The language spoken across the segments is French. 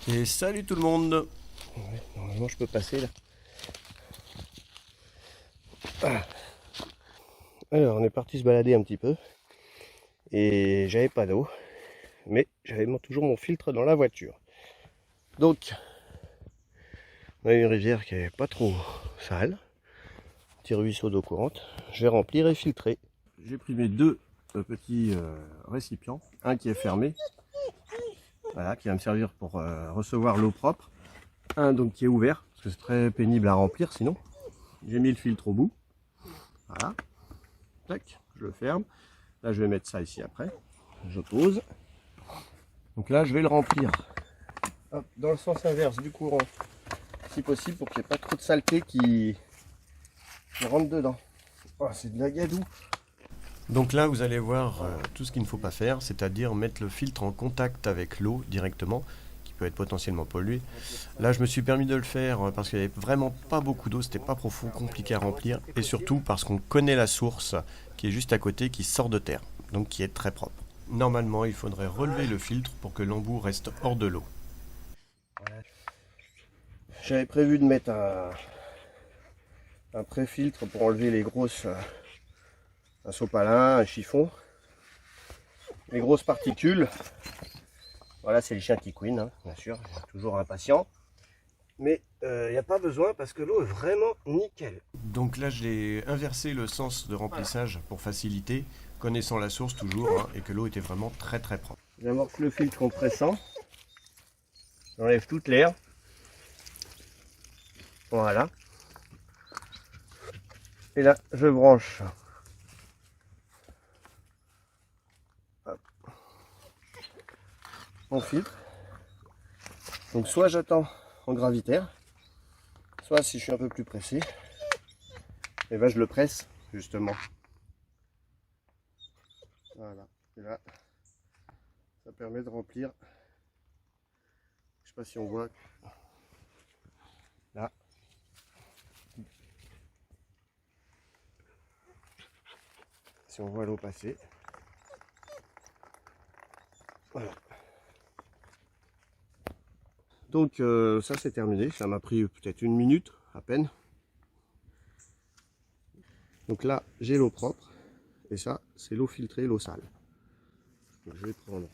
Et salut tout le monde. Ouais, normalement je peux passer là. Ah. Alors on est parti se balader un petit peu. Et j'avais pas d'eau. Mais j'avais toujours mon filtre dans la voiture. Donc on a une rivière qui est pas trop sale. Petit ruisseau d'eau courante. Je vais remplir et filtrer. J'ai pris mes deux petits récipients. Un qui est fermé. Voilà, qui va me servir pour recevoir l'eau propre. Un donc qui est ouvert, parce que c'est très pénible à remplir sinon. J'ai mis le filtre au bout. Voilà. Tac, je le ferme. Là je vais mettre ça ici après. Je pose. Donc là je vais le remplir. Hop, dans le sens inverse du courant. Si possible pour qu'il n'y ait pas trop de saleté qui rentre dedans. Oh, c'est de la gadoue. Donc là vous allez voir tout ce qu'il ne faut pas faire, c'est-à-dire mettre le filtre en contact avec l'eau directement, qui peut être potentiellement polluée. Là je me suis permis de le faire parce qu'il n'y avait vraiment pas beaucoup d'eau, c'était pas profond, compliqué à remplir, et surtout parce qu'on connaît la source qui est juste à côté, qui sort de terre, donc qui est très propre. Normalement il faudrait relever le filtre pour que l'embout reste hors de l'eau. J'avais prévu de mettre un pré-filtre pour enlever les grosses, un sopalin, un chiffon, les grosses particules. Voilà, c'est les chiens qui couinent, hein, bien sûr, toujours impatient. Mais il n'y a pas besoin parce que l'eau est vraiment nickel. Donc là j'ai inversé le sens de remplissage pour faciliter, connaissant la source toujours, hein, et que l'eau était vraiment très très propre. J'amorce le filtre en pressant. J'enlève toute l'air. Voilà. Et là, je branche. Hop. Mon filtre. Donc soit j'attends en gravitaire, soit si je suis un peu plus pressé, et ben je le presse justement. Voilà. Et là, ça permet de remplir. Je sais pas si on voit. Là. Si on voit l'eau passer. Voilà. Donc ça c'est terminé, ça m'a pris peut-être une minute à peine. Donc là j'ai l'eau propre et ça c'est l'eau filtrée, l'eau sale. Donc, je vais prendre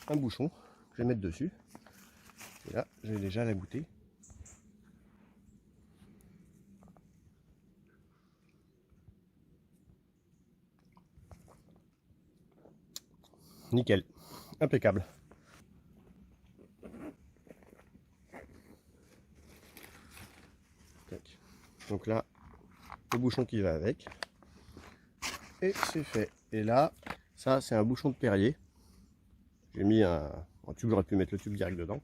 un bouchon que je vais mettre dessus. Et là je vais déjà la goûter. Nickel, impeccable. Donc là, le bouchon qui va avec. Et c'est fait. Et là, ça c'est un bouchon de Perrier. J'ai mis un tube, j'aurais pu mettre le tube direct dedans.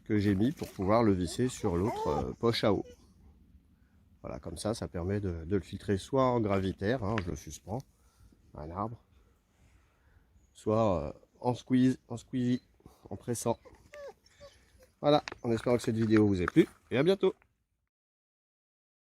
Que j'ai mis pour pouvoir le visser sur l'autre poche à eau. Voilà, comme ça, ça permet de le filtrer soit en gravitaire, hein, je le suspends à un arbre, soit en squeezie, en pressant. Voilà, en espérant que cette vidéo vous ait plu, et à bientôt.